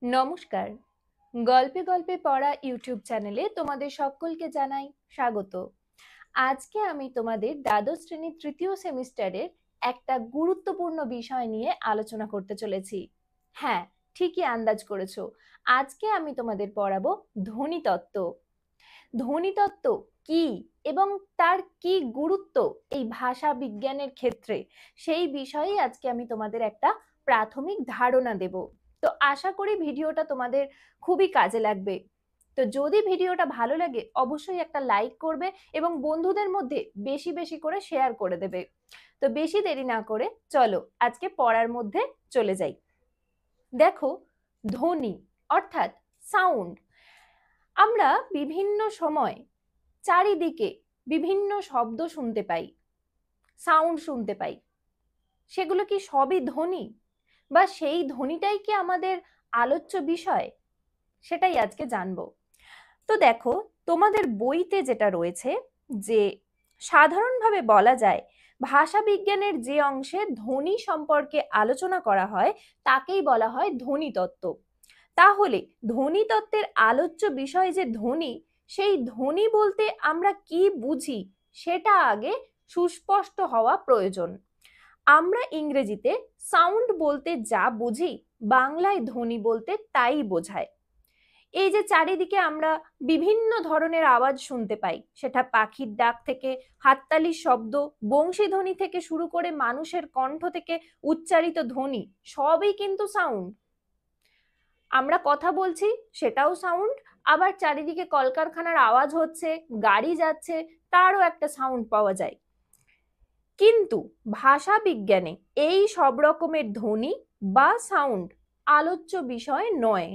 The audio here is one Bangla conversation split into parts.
নমস্কার। গল্পে গল্পে পড়া ইউটিউব চ্যানেলে তোমাদের সকলকে জানাই স্বাগত। আজকে আমি তোমাদের দ্বাদশ শ্রেণীর তৃতীয় সেমিস্টারের একটা গুরুত্বপূর্ণ বিষয় নিয়ে আলোচনা করতে চলেছি। হ্যাঁ, ঠিকই আন্দাজ করেছো। আজকে আমি তোমাদের পড়াবো ধ্বনিতত্ত্ব। ধ্বনিতত্ত্ব কি এবং তার কি গুরুত্ব এই ভাষা বিজ্ঞানের ক্ষেত্রে, সেই বিষয়েই আজকে আমি তোমাদের একটা প্রাথমিক ধারণা দেব। তো আশা করি ভিডিওটা তোমাদের খুবই কাজে লাগবে। তো যদি ভিডিওটা ভালো লাগে অবশ্যই একটা লাইক করবে এবং বন্ধুদের মধ্যে বেশি বেশি করে শেয়ার করে দেবে। তো বেশি দেরি না করে চলো আজকে পড়ার মধ্যে চলে যাই। দেখো, ধ্বনি অর্থাৎ সাউন্ড, আমরা বিভিন্ন সময় চারিদিকে বিভিন্ন শব্দ শুনতে পাই, সাউন্ড শুনতে পাই। সেগুলো কি সবই ধ্বনি, বা সেই ধ্বনিটাই কি আমাদের আলোচ্য বিষয়, সেটাই আজকে জানবো। তো দেখো, তোমাদের বইতে যেটা রয়েছে, যে সাধারণভাবে বলা যায় ভাষা বিজ্ঞানের যে অংশে ধ্বনি সম্পর্কে আলোচনা করা হয় তাকেই বলা হয় ধ্বনিতত্ত্ব। তাহলে ধ্বনিতত্ত্বের আলোচ্য বিষয় যে ধ্বনি, সেই ধ্বনি বলতে আমরা কি বুঝি সেটা আগে সুস্পষ্ট হওয়া প্রয়োজন। আমরা ইংরেজিতে সাউন্ড বলতে যা বুঝি, বাংলায় ধ্বনি বলতে তাই বোঝায়। এই যে চারিদিকে আমরা বিভিন্ন ধরনের আওয়াজ শুনতে পাই, সেটা পাখির ডাক থেকে হাততালির শব্দ, বংশীধ্বনি থেকে শুরু করে মানুষের কণ্ঠ থেকে উচ্চারিত ধ্বনি, সবই কিন্তু সাউন্ড। আমরা কথা বলছি, সেটাও সাউন্ড। আবার চারিদিকে কলকারখানার আওয়াজ হচ্ছে, গাড়ি যাচ্ছে, তারও একটা সাউন্ড পাওয়া যায়। কিন্তু ভাষা বিজ্ঞানে এই সব রকমের ধ্বনি বা সাউন্ড আলোচ্য বিষয় নয়।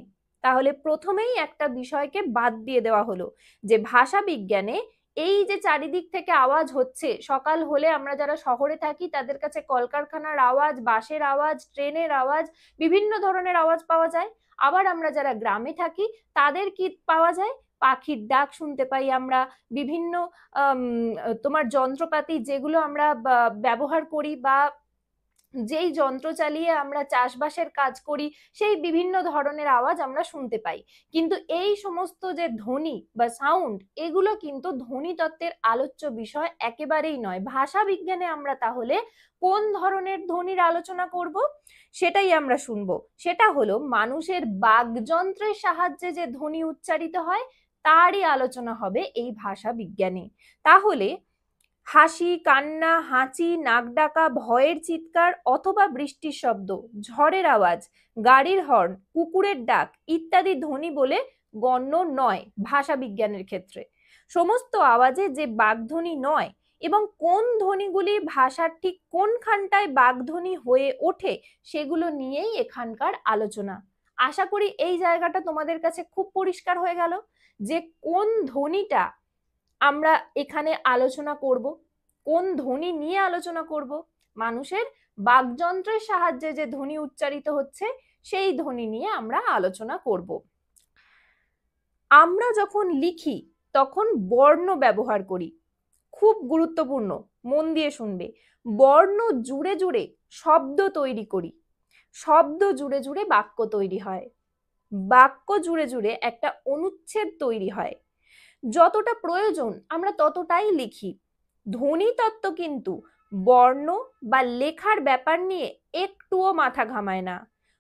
তাহলে প্রথমেই একটা বিষয়কে বাদ দিয়ে দেওয়া হলো, যে ভাষা বিজ্ঞানে এই যে চারিদিক থেকে আওয়াজ হচ্ছে, সকাল হলে আমরা যারা শহরে থাকি তাদের কাছে কলকারখানার আওয়াজ, বাসের আওয়াজ, ট্রেনের আওয়াজ, বিভিন্ন ধরনের আওয়াজ পাওয়া যায়। আবার আমরা যারা গ্রামে থাকি তাদের কি পাওয়া যায়? পাখির ডাক শুনতে পাই আমরা, বিভিন্ন তোমার যন্ত্রপাতি যেগুলো আমরা ব্যবহার করি, বা যেই যন্ত্র চালিয়ে আমরা চাষবাসের কাজ করি, সেই বিভিন্ন ধরনের আওয়াজ আমরা শুনতে পাই। কিন্তু এই সমস্ত যে ধ্বনি বা সাউন্ড, এগুলো কিন্তু ধ্বনিতত্ত্বের আলোচ্য বিষয় একেবারেই নয়। ভাষা বিজ্ঞানে আমরা তাহলে কোন ধরনের ধ্বনির আলোচনা করব, সেটাই আমরা শুনবো। সেটা হলো মানুষের বাকযন্ত্রের সাহায্যে যে ধ্বনি উচ্চারিত হয়, তারই আলোচনা হবে এই ভাষা বিজ্ঞানে। তাহলে হাসি, কান্না, হাঁচি, নাক ডাকা, ভয়ের চিৎকার অথবা বৃষ্টির শব্দ, ঝড়ের আওয়াজ, গাড়ির হর্ন, কুকুরের ডাক ইত্যাদি ধ্বনি বলে গণ্য নয় ভাষা বিজ্ঞানের ক্ষেত্রে। সমস্ত আওয়াজে যে বাগধ্বনি নয়, এবং কোন ধ্বনিগুলি ভাষার ঠিক কোনখানটায় বাগধ্বনি হয়ে ওঠে, সেগুলো নিয়েই এখানকার আলোচনা। আশা করি এই জায়গাটা তোমাদের কাছে খুব পরিষ্কার হয়ে গেল, যে কোন ধ্বনিটা আমরা এখানে আলোচনা করব, কোন ধ্বনি নিয়ে আলোচনা করব। মানুষের বাকযন্ত্রের সাহায্যে যে ধ্বনি উচ্চারিত হচ্ছে, সেই ধ্বনি নিয়ে আমরা আলোচনা করব। আমরা যখন লিখি তখন বর্ণ ব্যবহার করি, খুব গুরুত্বপূর্ণ, মন দিয়ে শুনবে। বর্ণ জুড়ে জুড়ে শব্দ তৈরি করি, শব্দ জুড়ে জুড়ে বাক্য তৈরি হয়, বাক্য জুড়ে জুড়ে একটা অনুচ্ছেদ তৈরি হয়। যতটা প্রয়োজন আমরা ততটাই লিখি। ধ্বনিতত্ত্ব কিন্তু বর্ণ বা লেখার ব্যাপার নিয়ে একটুও মাথা ঘামায় না।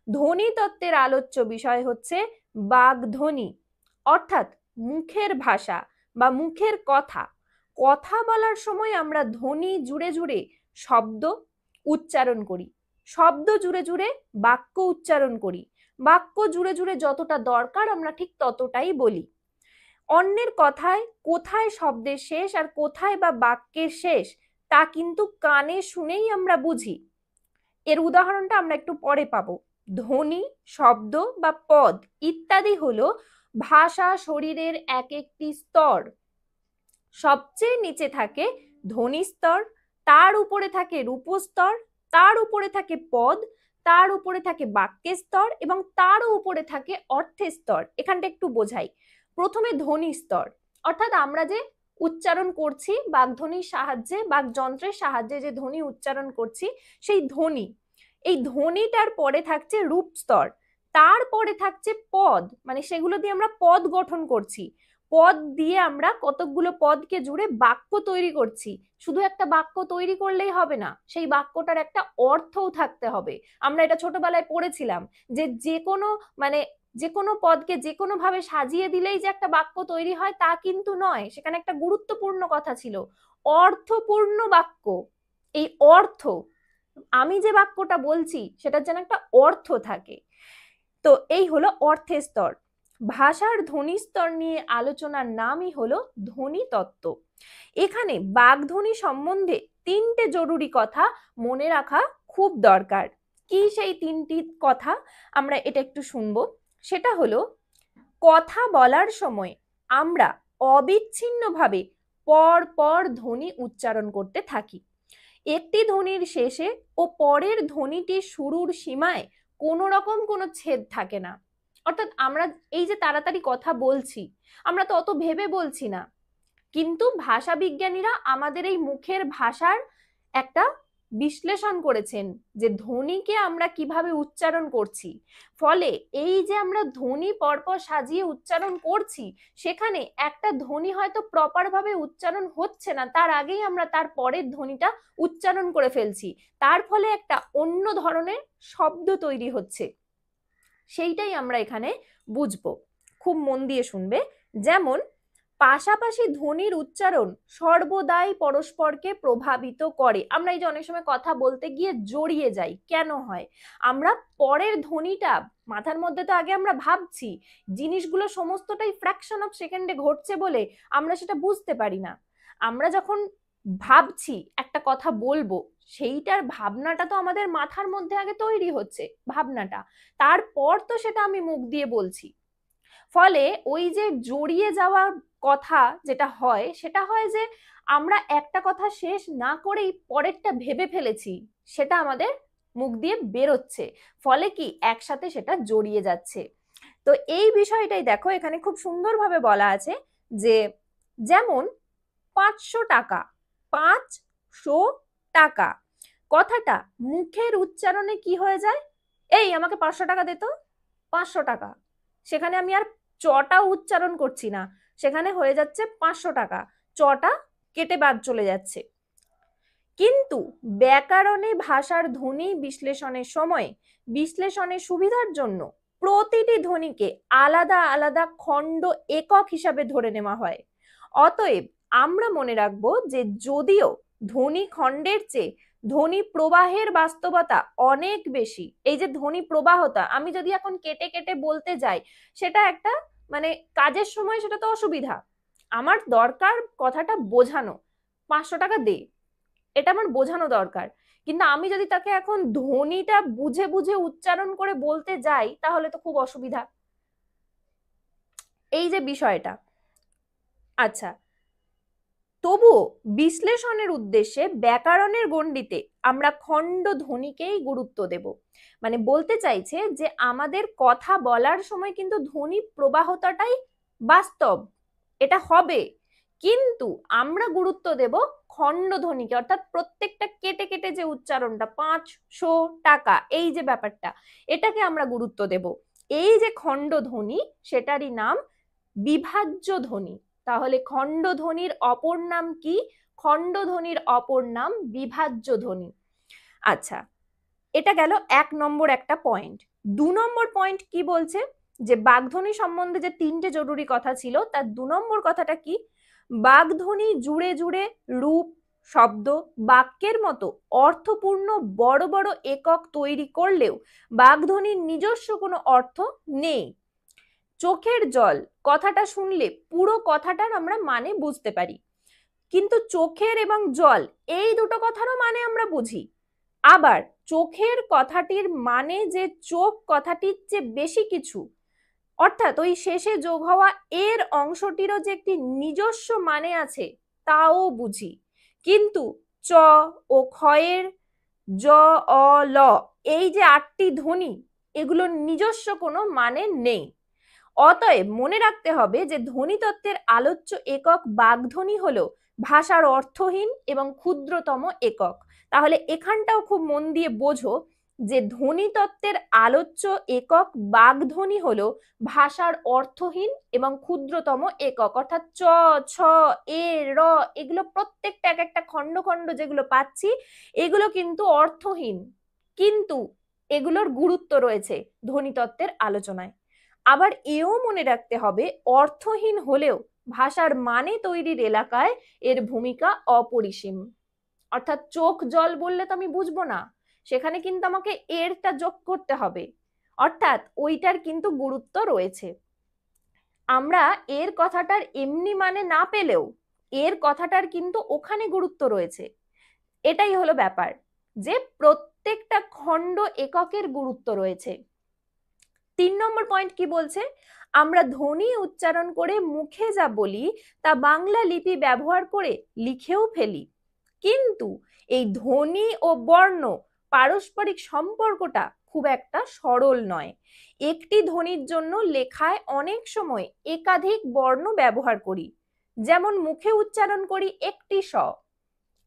ধ্বনিতত্ত্বের আলোচ্য বিষয় হচ্ছে বাগধ্বনি, অর্থাৎ মুখের ভাষা বা মুখের কথা। কথা বলার সময় আমরা ধ্বনি জুড়ে জুড়ে শব্দ উচ্চারণ করি, শব্দ জুড়ে জুড়ে বাক্য উচ্চারণ করি, বাক্য জুড়ে জুড়ে যতটা দরকার আমরা ঠিক ততটাই বলি। অন্যের কথায় কোথায় শব্দের শেষ আর কোথায় বা বাক্যের শেষ, তা কিন্তু কানে শুনেই আমরা বুঝি। এর উদাহরণটা আমরা একটু পরে পাবো। ধ্বনি, শব্দ বা পদ ইত্যাদি হলো ভাষা শরীরের এক একটি স্তর। সবচেয়ে নিচে থাকে ধ্বনি স্তর, তার উপরে থাকে রূপস্তর, তার উপরে থাকে পদ, তার উপরে থাকে বাক্যের স্তর, এবং তারও উপরে থাকে অর্থের স্তর। এখানটা একটু বোঝাই। প্রথমে ধ্বনি স্তর, অর্থাৎ আমরা যে উচ্চারণ করছি বাগধ্বনির সাহায্যে, বাগযন্ত্রের সাহায্যে যে ধ্বনি উচ্চারণ করছি, সেই ধ্বনি, এই ধ্বনিটার পরে থাকছে রূপ স্তর। তারপরে থাকছে পদ, মানে সেগুলো দিয়ে আমরা পদ গঠন করছি, পদ দিয়ে আমরা কতকগুলো পদকে জুড়ে বাক্য তৈরি করছি। শুধু একটা বাক্য তৈরি করলেই হবে না, সেই বাক্যটার একটা অর্থও থাকতে হবে। আমরা এটা ছোটবেলায় পড়েছিলাম যে যে কোনো মানে যে কোনো পদকে যে কোনো ভাবে সাজিয়ে দিলেই যে একটা বাক্য তৈরি হয় তা কিন্তু নয়, সেখানে একটা গুরুত্বপূর্ণ কথা ছিল, অর্থপূর্ণ বাক্য। এই অর্থ, আমি যে বাক্যটা বলছি সেটার যেন একটা অর্থ থাকে। তো এই হলো অর্থের স্তর। ভাষার ধ্বনি স্তর নিয়ে আলোচনার নামই হলো ধ্বনি তত্ত্ব। এখানে বাগধ্বনি সম্বন্ধে তিনটে জরুরি কথা মনে রাখা খুব দরকার। কি সেই তিনটি কথা, আমরা এটা একটু শুনবো। সেটা হলো, কথা বলার সময় আমরা অবিচ্ছিন্নভাবে পর পর ধ্বনি উচ্চারণ করতে থাকি। একটি ধ্বনির শেষে ও পরের ধ্বনিটির শুরুর সীমায় কোনো রকম কোনো ছেদ থাকে না। অর্থাৎ আমরা এই যে তাড়াতাড়ি কথা বলছি, আমরা তো অত ভেবে বলছি না, কিন্তু ভাষা বিজ্ঞানীরা আমাদের এই মুখের ভাষার একটা বিশ্লেষণ করেছেন যে ধ্বনিকে আমরা কিভাবে উচ্চারণ করছি। ফলে এই যে আমরা ধ্বনি পরপর সাজিয়ে উচ্চারণ করছি, সেখানে একটা ধ্বনি হয়তো প্রপার ভাবে উচ্চারণ হচ্ছে না, তার আগেই আমরা তার পরের ধ্বনিটা উচ্চারণ করে ফেলছি, তার ফলে একটা অন্য ধরনের শব্দ তৈরি হচ্ছে। সেইটাই আমরা এখানে বুঝবো, খুব মন দিয়ে শুনবে। যেমন, পাশাপাশি ধ্বনির উচ্চারণ সর্বদাই পরস্পরকে প্রভাবিত করে। আমরা এই যে অনেক সময় কথা বলতে গিয়ে জড়িয়ে যাই, কেন হয়? আমরা পরের ধ্বনিটা মাথার মধ্যে তো আগে আমরা ভাবছি, জিনিসগুলো সমস্তটাই ফ্র্যাকশন অফ সেকেন্ডে ঘটছে বলে আমরা সেটা বুঝতে পারি না। আমরা যখন ভাবছি একটা কথা বলবো, সেইটার ভাবনাটা তো আমাদের মাথার মধ্যে আগে তৈরি হচ্ছে, ভাবনাটা, তারপর তো সেটা আমি মুখ দিয়ে বলছি। ফলে ওই যে জড়িয়ে যাওয়ার কথা যেটা হয়, সেটা হয় যে আমরা একটা কথা শেষ না করেই পরেরটা ভেবে ফেলেছি, সেটা আমাদের মুখ দিয়ে বেরোচ্ছে, ফলে কি একসাথে সেটা জড়িয়ে যাচ্ছে। তো এই বিষয়টাই দেখো এখানে খুব সুন্দরভাবে বলা আছে যে, যেমন 500 টাকা, 500 টাকা কথাটা মুখের উচ্চারণে কি হয়ে যায়? এই আমাকে 500 টাকা দে তো, 500 টাকা। সেখানে আমি আর চটা উচ্চারণ করছি না, সেখানে হয়ে যাচ্ছে 500 টাকা, চটা কেটে বাদ চলে যাচ্ছে। কিন্তু ব্যাকরণে ভাষার ধ্বনি বিশ্লেষণের সময় বিশ্লেষণের সুবিধার জন্য প্রতিটি ধ্বনিকে আলাদা আলাদা খণ্ড একক হিসাবে ধরে নেওয়া হয়। অতএব আমরা মনে রাখবো যে যদিও ধ্বনি খণ্ডের চেয়ে ধ্বনি প্রবাহের বাস্তবতা অনেক বেশি, এই যে ধ্বনি প্রবাহতা, আমি যদি এখন কেটে কেটে বলতে যাই, সেটা একটা মানে কাজের সময় সেটা তো অসুবিধা, আমার দরকার কথাটা বোঝানো, 500 টাকা দে, এটা আমার বোঝানো দরকার। কিন্তু আমি যদি তাকে এখন ধ্বনিটা বুঝে বুঝে উচ্চারণ করে বলতে যাই, তাহলে তো খুব অসুবিধা। এই যে বিষয়টা, আচ্ছা, তবুও বিশ্লেষণের উদ্দেশ্যে ব্যাকরণের গণ্ডিতে আমরা খণ্ড ধ্বনিকেই গুরুত্ব দেব। মানে বলতে চাইছে যে আমাদের কথা বলার সময় কিন্তু ধ্বনি প্রবাহতাটাই বাস্তব, এটা হবে, কিন্তু আমরা গুরুত্ব দেব খণ্ড ধ্বনিকে, অর্থাৎ প্রত্যেকটা কেটে কেটে যে উচ্চারণটা, 500 টাকা, এই যে ব্যাপারটা, এটাকে আমরা গুরুত্ব দেব। এই যে খণ্ড ধ্বনি, সেটারই নাম বিভাজ্য ধ্বনি। তাহলে খণ্ড ধ্বনির অপর নাম কি? খণ্ড ধ্বনির অপর নাম বিভাজ্য ধ্বনি। আচ্ছা, এটা গেল 1 নম্বর একটা পয়েন্ট। 2 নম্বর পয়েন্ট কি বলছে? যে বাগধ্বনি সম্বন্ধে যে 3টে জরুরি কথা ছিল, তার 2 নম্বর কথাটা কি? বাগধ্বনি জুড়ে জুড়ে রূপ, শব্দ, বাক্যের মতো অর্থপূর্ণ বড় বড় একক তৈরি করলেও বাগধ্বনির নিজস্ব কোনো অর্থ নেই। চোখের জল কথাটা শুনলে পুরো কথাটার আমরা মানে বুঝতে পারি, কিন্তু চোখের এবং জল এই দুটো কথারও মানে আমরা বুঝি। আবার চোখের কথাটির মানে যে চোখ কথাটির চেয়ে বেশি কিছু, অর্থাৎ ওই শেষে যোগ হওয়া এর অংশটিরও যে একটি নিজস্ব মানে আছে, তাও বুঝি। কিন্তু চ ও ক্ষয়ের জ অ ল, এই যে 8টি ধ্বনি, এগুলোর নিজস্ব কোনো মানে নেই। অতএব মনে রাখতে হবে যে ধ্বনিতত্ত্বের আলোচ্য একক বাগধ্বনি হলো ভাষার অর্থহীন এবং ক্ষুদ্রতম একক। তাহলে এখানটাও খুব মন দিয়ে বোঝো যে ধ্বনিতত্ত্বের আলোচ্য একক বাগধ্বনি হলো ভাষার অর্থহীন এবং ক্ষুদ্রতম একক, অর্থাৎ চ, ছ, এ, র, এগুলো প্রত্যেকটা এক একটা খণ্ড খণ্ড যেগুলো পাচ্ছি এগুলো কিন্তু অর্থহীন, কিন্তু এগুলোর গুরুত্ব রয়েছে ধ্বনিতত্ত্বের আলোচনায়। আবার এও মনে রাখতে হবে অর্থহীন হলেও ভাষার মানে তৈরির এলাকায় এর ভূমিকা অপরিসীম। অর্থাৎ চোখ জল বললে তো আমি বুঝবো না, সেখানে কিন্তু আমাকে এরটা যোগ করতে হবে, অর্থাৎ ওইটার কিন্তু গুরুত্ব রয়েছে। আমরা এর কথাটার এমনি মানে না পেলেও এর কথাটার কিন্তু ওখানে গুরুত্ব রয়েছে। এটাই হলো ব্যাপার, যে প্রত্যেকটা খণ্ড এককের গুরুত্ব রয়েছে। 3 নম্বর পয়েন্ট কি বলছে, আমরা ধ্বনি উচ্চারণ করে মুখে যা বলি তা বাংলা লিপি ব্যবহার করে লিখেও ফেলি, কিন্তু এই ধ্বনি ও বর্ণ পারস্পরিক সম্পর্কটা খুব একটা সরল নয়। একটি ধ্বনির জন্য লেখায় অনেক সময় একাধিক বর্ণ ব্যবহার করি, যেমন মুখে উচ্চারণ করি একটি স,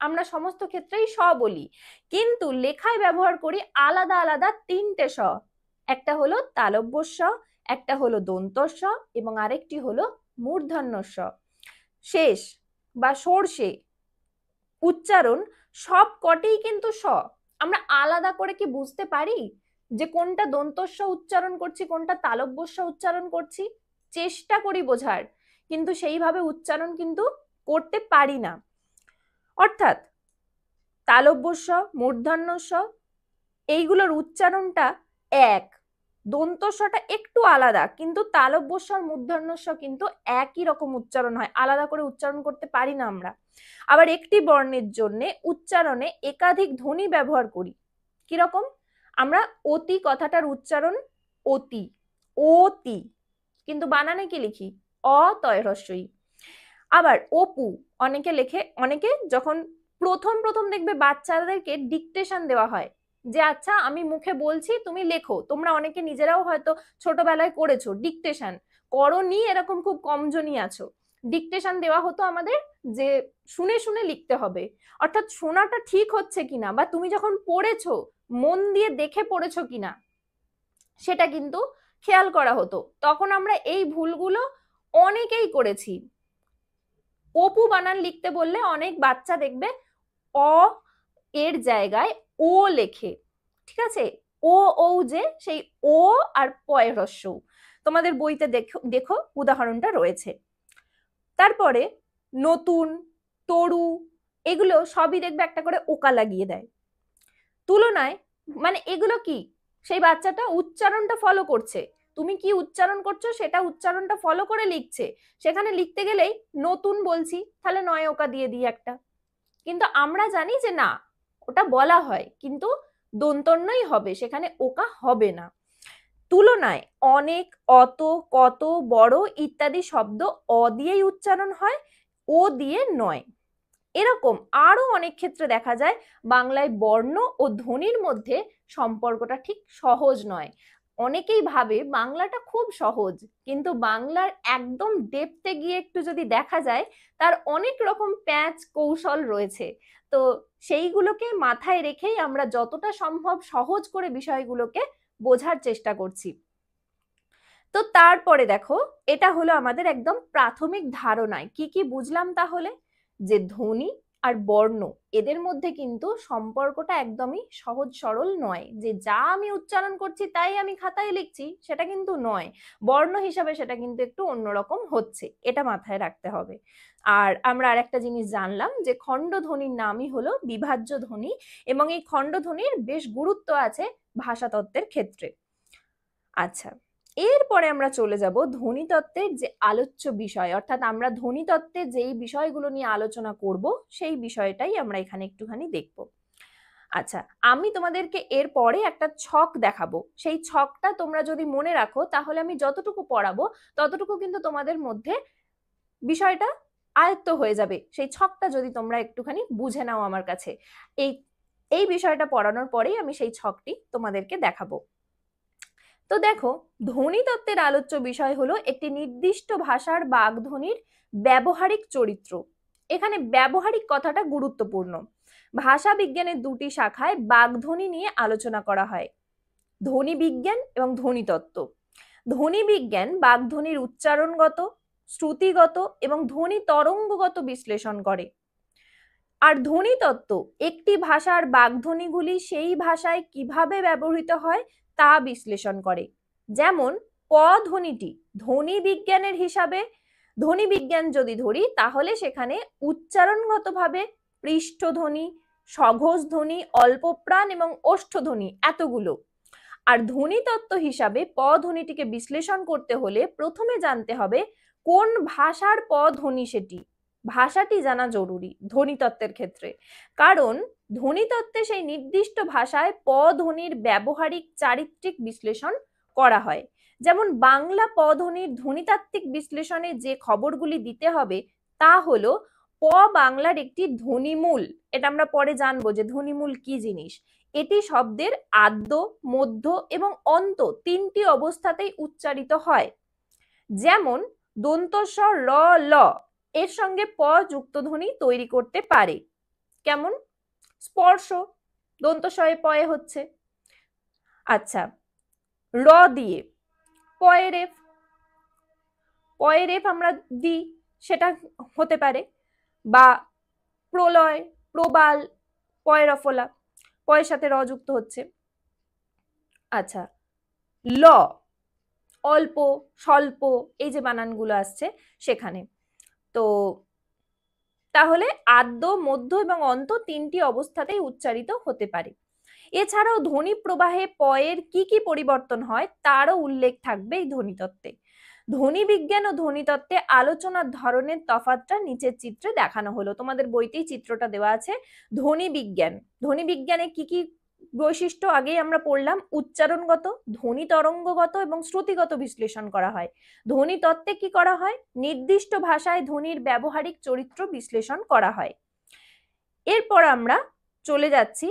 আমরা সমস্ত ক্ষেত্রেই স বলি, কিন্তু লেখায় ব্যবহার করি আলাদা আলাদা 3টে স, একটা হলো তালব্য স, একটা হলো দন্ত স এবং আরেকটি হলো মূর্ধন্য স। শেষ বা সর্ষে উচ্চারণ সব কটেই কিন্তু স, আমরা আলাদা করে কি বুঝতে পারি যে কোনটা দন্তস্ব উচ্চারণ করছি কোনটা তালব্যস্ব উচ্চারণ করছি? চেষ্টা করি বোঝার, কিন্তু সেইভাবে উচ্চারণ কিন্তু করতে পারি না। অর্থাৎ তালব্যস্ব, মূর্ধন্যস্ব এইগুলোর উচ্চারণটা এক, দন্তস্বটা একটু আলাদা, কিন্তু তালব্যস্ব আর মূর্ধন্যস্ব কিন্তু একই রকম উচ্চারণ হয়, আলাদা করে উচ্চারণ করতে পারি না আমরা। আবার একটি বর্ণের জন্য উচ্চারণে একাধিক ধ্বনি ব্যবহার করি, কিরকম? আমরা অতি কথাটার উচ্চারণ অতি, অতি, কিন্তু বানানে কি লিখি? অ তয় হ্রস্বই। আবার অপু অনেকে লেখে, অনেকে যখন প্রথম প্রথম দেখবে বাচ্চাদেরকে ডিকটেশন দেওয়া হয় যে আচ্ছা আমি মুখে বলছি তুমি লেখো, তোমরা অনেকে নিজেরাও হয়তো ছোটবেলায় করেছো ডিকটেশন, করনি এরকম খুব কমজনই আছো। ডিকটেশন দেওয়া হতো আমাদের যে শুনে শুনে লিখতে হবে, অর্থাৎ শোনাটা ঠিক হচ্ছে কিনা বা তুমি যখন পড়েছো মন দিয়ে দেখে পড়েছো কিনা সেটা কিন্তু খেয়াল করা হতো। তখন আমরা এই ভুলগুলো অনেকেই করেছি। অপু বানান লিখতে বললে অনেক বাচ্চা দেখবে অ এর জায়গায় ও লেখে, ঠিক আছে? ও ও যে সেই ও আর পয় হ্রস্ব, তোমাদের বইতে দেখো দেখো উদাহরণটা রয়েছে। তারপরে নতুন, তরু এগুলো সবই দেখবে একটা করে ওকা লাগিয়ে দেয়। তুলনায় মানে এগুলো কি, সেই বাচ্চাটা উচ্চারণটা ফলো করছে, তুমি কি উচ্চারণ করছো সেটা উচ্চারণটা ফলো করে লিখছে, সেখানে লিখতে গেলেই নতুন বলছি তাহলে নয় ওকা দিয়ে দিই একটা, কিন্তু আমরা জানি যে না ওটা বলা হয় কিন্তু দন্তন্যই হবে, সেখানে ওকা হবে না। তুলনায় অনেক, অত, কত, বড় ইত্যাদি শব্দ অ দিয়েই উচ্চারণ হয়, ও দিয়ে নয়। এরকম আরো অনেক ক্ষেত্রে দেখা যায় বাংলায় বর্ণ ও ধ্বনির মধ্যে সম্পর্কটা ঠিক সহজ নয়। অনেকেই ভাবে বাংলাটা খুব সহজ, কিন্তু বাংলার একদম ডেপথে গিয়ে একটু যদি দেখা যায় তার অনেক রকম প্যাঁচ কৌশল রয়েছে। তো সেইগুলোকে মাথায় রেখেই আমরা যতটা সম্ভব সহজ করে বিষয়গুলোকে বোঝার চেষ্টা করছি। তো তারপরে দেখো এটা হলো আমাদের একদম প্রাথমিক ধারণায় কি কি বুঝলাম, তাহলে যে ধ্বনি আর বর্ণ এদের মধ্যে কিন্তু সম্পর্কটা একদমই সহজ সরল নয়, যে যা আমি উচ্চারণ করছি তাই আমি খাতায় লিখছি সেটা কিন্তু নয়, বর্ণ হিসাবে সেটা কিন্তু একটু অন্যরকম হচ্ছে, এটা মাথায় রাখতে হবে। আর আমরা আরেকটা জিনিস জানলাম যে খণ্ডধ্বনির নামই হলো বিভাজ্য ধ্বনি, এবং এই খণ্ডধ্বনির বেশ গুরুত্ব আছে ভাষাতত্ত্বের ক্ষেত্রে। আচ্ছা, এরপরে আমরা চলে যাব ধ্বনিতত্ত্বের যে আলোচ্য বিষয়, অর্থাৎ আমরা ধ্বনিতত্ত্বে যেই বিষয়গুলো নিয়ে আলোচনা করব সেই বিষয়টাই আমরা এখানে একটুখানি দেখব। আচ্ছা, আমি তোমাদেরকে এরপরে একটা ছক দেখাবো, সেই ছকটা তোমরা যদি মনে রাখো তাহলে আমি যতটুকু পড়াবো ততটুকু কিন্তু তোমাদের মধ্যে বিষয়টা আয়ত্ত হয়ে যাবে, সেই ছকটা যদি তোমরা একটুখানি বুঝে নাও আমার কাছে। এই এই বিষয়টা পড়ানোর পরেই আমি সেই ছকটি তোমাদেরকে দেখাবো। তো দেখো, ধ্বনিতত্ত্বের আলোচ্য বিষয় হলো একটি নির্দিষ্ট ভাষার বাগধ্বনির ব্যবহারিক চরিত্র। এখানে ব্যবহারিক কথাটা গুরুত্বপূর্ণ। ভাষা বিজ্ঞানের দুটি শাখায় বাগধ্বনি নিয়ে আলোচনা করা হয়, ধ্বনি বিজ্ঞান এবং ধ্বনিতত্ত্ব। ধ্বনি বিজ্ঞান বাগধ্বনির উচ্চারণগত, শ্রুতিগত এবং ধ্বনি তরঙ্গগত বিশ্লেষণ করে। আর ধ্বনিতত্ত্ব একটি ভাষার বাগধ্বনিগুলি সেই ভাষায় কিভাবে ব্যবহৃত হয় তা বিশ্লেষণ করে। যেমন প ধ্বনিটি ধ্বনি বিজ্ঞানের হিসাবে, ধ্বনি বিজ্ঞান যদি ধরি তাহলে সেখানে উচ্চারণগতভাবে পৃষ্ঠধ্বনি, সঘোষ ধ্বনি, অল্পপ্রাণ এবং ওষ্ঠধ্বনি এতগুলো। আর ধ্বনিতত্ত্ব হিসাবে প ধ্বনিটিকে বিশ্লেষণ করতে হলে প্রথমে জানতে হবে কোন ভাষার প ধ্বনি সেটি। ভাষাটি জানা জরুরি ধ্বনিতত্ত্বের ক্ষেত্রে, কারণ ধ্বনিতত্ত্বে সেই নির্দিষ্ট ভাষায় প ধ্বনির ব্যবহারিক চারিত্রিক বিশ্লেষণ করা হয়। যেমন বাংলা প ধ্বনির ধ্বনিতাত্ত্বিক বিশ্লেষণে যে খবরগুলি দিতে হবে তা হলো প বাংলার একটি ধ্বনিমূল। এটা আমরা পরে জানবো যে ধ্বনিমূল কি জিনিস। এটি শব্দের আদ্য, মধ্য এবং অন্ত তিনটি অবস্থাতেই উচ্চারিত হয়। যেমন দন্তস্ব র ল এর সঙ্গে প যুক্ত ধ্বনি তৈরি করতে পারে। কেমন? স্পর্শ দন্তস্বয়ে পয়ে হচ্ছে। আচ্ছা, র দিয়ে পয়ে রেফ, পয়ে রেফ আমরা দিই, সেটা হতে পারে। বা প্রলয়, প্রবাল, পয়ে রফলা, পয়ের সাথে র যুক্ত হচ্ছে। আচ্ছা, ল অল্প, স্বল্প এই যে বানানগুলো আসছে সেখানে। তো তাহলে আদ্য, মধ্য এবং অন্ত তিনটি অবস্থাতেই উচ্চারিত হতে পারে। এছাড়াও ধ্বনি প্রবাহে পয়ের কি কি পরিবর্তন হয় তারও উল্লেখ থাকবে এই ধ্বনিতত্ত্বে। ধ্বনি বিজ্ঞান ও ধ্বনিতত্ত্বে আলোচনার ধরনের তফাৎটা নিচের চিত্রে দেখানো হলো। তোমাদের বইতেই চিত্রটা দেওয়া আছে। ধ্বনি বিজ্ঞান, ধ্বনি বিজ্ঞানে কি কি বৈশিষ্ট্য আগেই আমরা পড়লাম। উচ্চারণগত, ধ্বনি তরঙ্গগত এবং শ্রুতিগত বিশ্লেষণ করা হয়। ধ্বনিতত্ত্বে কি করা হয়? নির্দিষ্ট ভাষায় ধ্বনির ব্যবহারিক চরিত্র বিশ্লেষণ করা হয়। এরপর আমরা চলে যাচ্ছি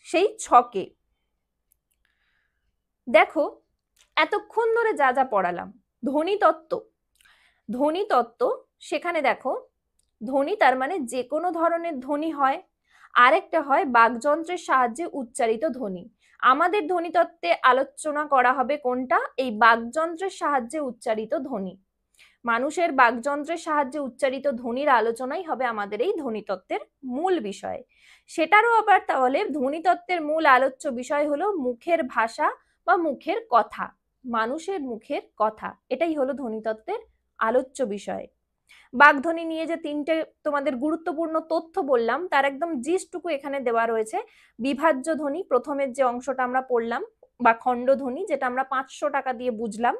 সেই ছকে। দেখো এতক্ষণ ধরে যা যা পড়ালাম, ধ্বনিতত্ত্ব, ধ্বনিতত্ত্ব সেখানে দেখো ধ্বনি তার মানে যে কোনো ধরনের ধ্বনি হয়, আরেকটা হয় বাকযন্ত্রের সাহায্যে উচ্চারিত ধ্বনি। আমাদের ধ্বনিতত্ত্বে আলোচনা করা হবে কোনটা? এই বাকযন্ত্রের সাহায্যে উচ্চারিত ধ্বনি। মানুষের বাকযন্ত্রের সাহায্যে উচ্চারিত ধ্বনির আলোচনাই হবে আমাদের এই ধ্বনিতত্ত্বের মূল বিষয়। সেটারও আবার তাহলে ধ্বনিতত্ত্বের মূল আলোচ্য বিষয় হলো মুখের ভাষা বা মুখের কথা, মানুষের মুখের কথা, এটাই হলো ধ্বনিতত্ত্বের আলোচ্য বিষয়। বাগধ্বনি নিয়ে যে তিনটে তোমাদের গুরুত্বপূর্ণ তথ্য বললাম তার একদম জিস্টটুকু এখানে দেওয়া রয়েছে। বিভাজ্য ধ্বনি প্রথমের যে অংশটা আমরা পড়লাম, বা খণ্ডধ্বনি যেটা আমরা 500 টাকা দিয়ে বুঝলাম।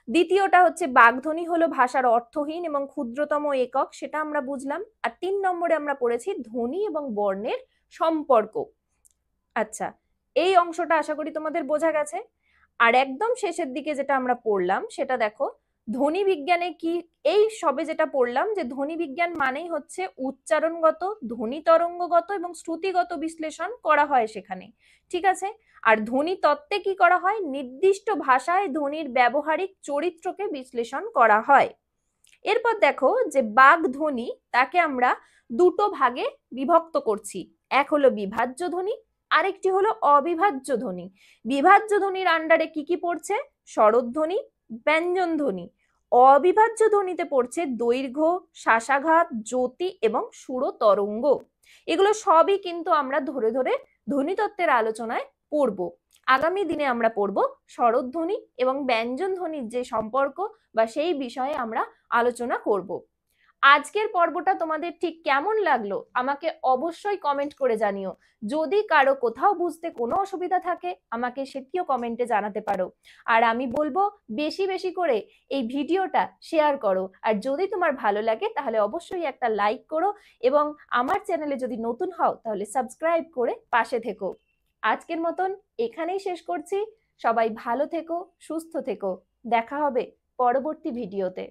দ্বিতীয়টা হচ্ছে বাগধ্বনি হলো ভাষার অর্থহীন এবং ক্ষুদ্রতম একক, সেটা আমরা বুঝলাম। আর 3 নম্বরে আমরা পড়েছি ধ্বনি এবং বর্ণের সম্পর্ক। আচ্ছা, এই অংশটা আশা করি তোমাদের বোঝা গেছে। আর একদম শেষের দিকে যেটা আমরা পড়লাম সেটা দেখো, ধ্বনি বিজ্ঞানে কি, এই সবে যেটা পড়লাম যে ধ্বনি বিজ্ঞান মানেই হচ্ছে উচ্চারণগত, ধ্বনি তরঙ্গগত এবং শ্রুতিগত বিশ্লেষণ করা হয় সেখানে, ঠিক আছে। আর ধ্বনি তত্ত্বে কি করা হয়? নির্দিষ্ট ভাষায় ধ্বনির ব্যবহারিক চরিত্রকে বিশ্লেষণ করা হয়। এরপর দেখো যে বাগধ্বনি, তাকে আমরা দুটো ভাগে বিভক্ত করছি। এক হলো বিভাজ্য ধ্বনি, আরেকটি হলো অবিভাজ্য ধ্বনি। বিভাজ্য ধ্বনির আন্ডারে কি কি পড়ছে? স্বরধ্বনি, ব্যঞ্জন ধ্বনি। অবিভাজ্য ধ্বনিতে পড়ছে দৈর্ঘ্য, শ্বাসাঘাত, জ্যোতি এবং সুর তরঙ্গ। এগুলো সবই কিন্তু আমরা ধরে ধরে ধ্বনিতত্ত্বের আলোচনায় পড়বো। আগামী দিনে আমরা পড়বো স্বরধ্বনি এবং ব্যঞ্জন ধ্বনির যে সম্পর্ক বা সেই বিষয়ে আমরা আলোচনা করব। আজকের পর্বটা তোমাদের ঠিক কেমন লাগলো আমাকে অবশ্যই কমেন্ট করে জানিও। যদি কারো কোথাও বুঝতে কোনো অসুবিধা থাকে আমাকে সেটিও কমেন্টে জানাতে পারো। আর আমি বলবো বেশি বেশি করে এই ভিডিওটা শেয়ার করো। আর যদি তোমার ভালো লাগে তাহলে অবশ্যই একটা লাইক করো, এবং আমার চ্যানেলে যদি নতুন হও তাহলে সাবস্ক্রাইব করে পাশে থেকো। আজকের মতন এখানেই শেষ করছি। সবাই ভালো থেকো, সুস্থ থেকো। দেখা হবে পরবর্তী ভিডিওতে।